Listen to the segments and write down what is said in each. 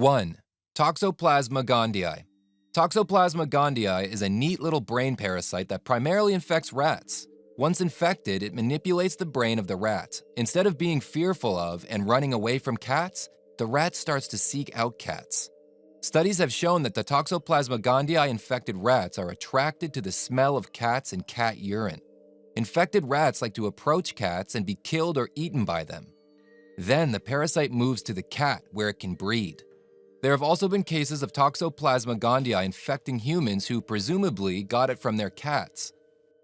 1. Toxoplasma Gondii. Toxoplasma Gondii is a neat little brain parasite that primarily infects rats. Once infected, it manipulates the brain of the rat. Instead of being fearful of and running away from cats, the rat starts to seek out cats. Studies have shown that the Toxoplasma Gondii infected rats are attracted to the smell of cats and cat urine. Infected rats like to approach cats and be killed or eaten by them. Then the parasite moves to the cat where it can breed. There have also been cases of Toxoplasma Gondii infecting humans who presumably got it from their cats.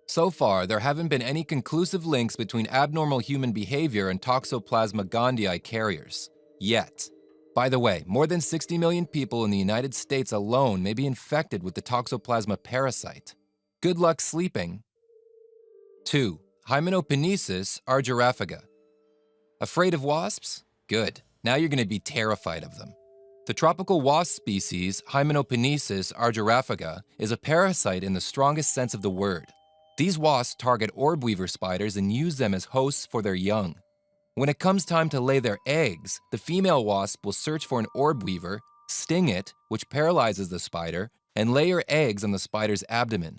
So far, there haven't been any conclusive links between abnormal human behavior and Toxoplasma Gondii carriers. Yet. By the way, more than 60 million people in the United States alone may be infected with the Toxoplasma parasite. Good luck sleeping. 2. Hymenopinesis or Gerafika. Afraid of wasps? Good. Now you're going to be terrified of them. The tropical wasp species, Hymenopinesis or Gerafika, is a parasite in the strongest sense of the word. These wasps target orb weaver spiders and use them as hosts for their young. When it comes time to lay their eggs, the female wasp will search for an orb weaver, sting it, which paralyzes the spider, and lay her eggs on the spider's abdomen.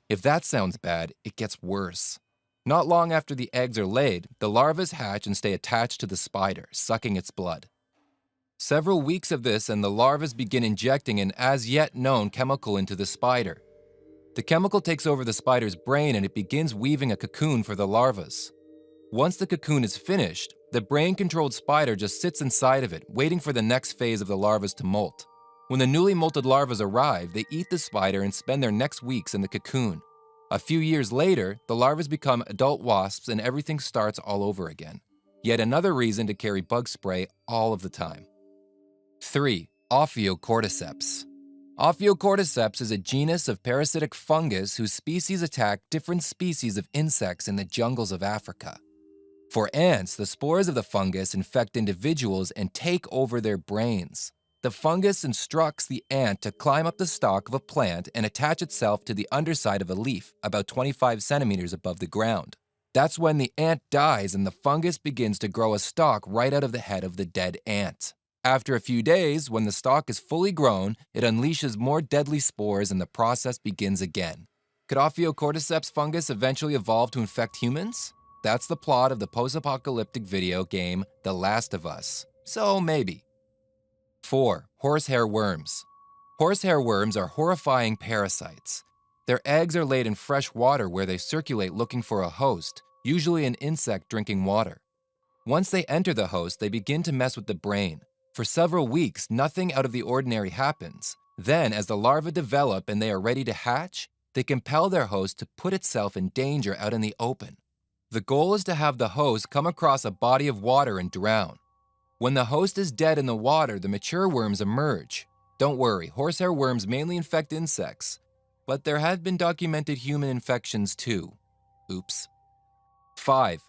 If that sounds bad, it gets worse. Not long after the eggs are laid, the larvae hatch and stay attached to the spider, sucking its blood. Several weeks of this and the larvae begin injecting an as-yet known chemical into the spider. The chemical takes over the spider's brain and it begins weaving a cocoon for the larvae. Once the cocoon is finished, the brain-controlled spider just sits inside of it, waiting for the next phase of the larvae to molt. When the newly molted larvae arrive, they eat the spider and spend their next weeks in the cocoon. A few years later, the larvae become adult wasps and everything starts all over again. Yet another reason to carry bug spray all of the time. 3. Offiocordyceps. Offiocordyceps is a genus of parasitic fungus whose species attack different species of insects in the jungles of Africa. For ants, the spores of the fungus infect individuals and take over their brains. The fungus instructs the ant to climb up the stalk of a plant and attach itself to the underside of a leaf, about 25 centimeters above the ground. That's when the ant dies and the fungus begins to grow a stalk right out of the head of the dead ant. After a few days, when the stalk is fully grown, it unleashes more deadly spores and the process begins again. Could Offiocordyceps fungus eventually evolve to infect humans? That's the plot of the post-apocalyptic video game The Last of Us. So maybe. 4. Horsehair worms. Horsehair worms are horrifying parasites. Their eggs are laid in fresh water where they circulate looking for a host, usually an insect drinking water. Once they enter the host, they begin to mess with the brain. For several weeks, nothing out of the ordinary happens. Then, as the larvae develop and they are ready to hatch, they compel their host to put itself in danger out in the open. The goal is to have the host come across a body of water and drown. When the host is dead in the water, the mature worms emerge. Don't worry, horsehair worms mainly infect insects, but there have been documented human infections too. Oops. 5.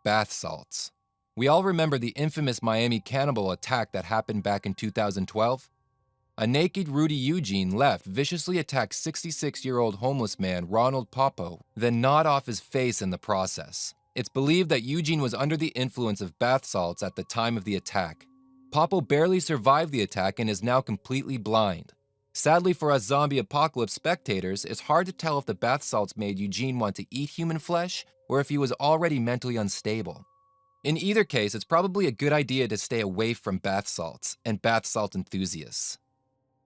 Bath salts. We all remember the infamous Miami cannibal attack that happened back in 2012. A naked Rudy Eugene left viciously attacked 66-year-old homeless man Ronald Popo, then gnawed off his face in the process. It's believed that Eugene was under the influence of bath salts at the time of the attack. Popo barely survived the attack and is now completely blind. Sadly for us zombie apocalypse spectators, it's hard to tell if the bath salts made Eugene want to eat human flesh or if he was already mentally unstable. In either case, it's probably a good idea to stay away from bath salts and bath salt enthusiasts.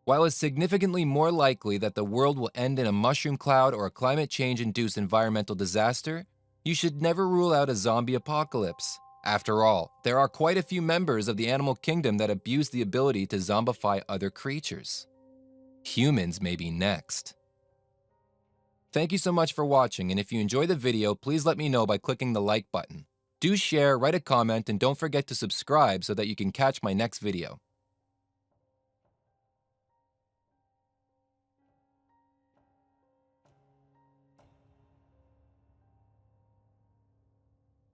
While it's significantly more likely that the world will end in a mushroom cloud or a climate change-induced environmental disaster, you should never rule out a zombie apocalypse. After all, there are quite a few members of the animal kingdom that abuse the ability to zombify other creatures. Humans may be next. Thank you so much for watching, and if you enjoyed the video, please let me know by clicking the like button. Do share, write a comment, and don't forget to subscribe so that you can catch my next video.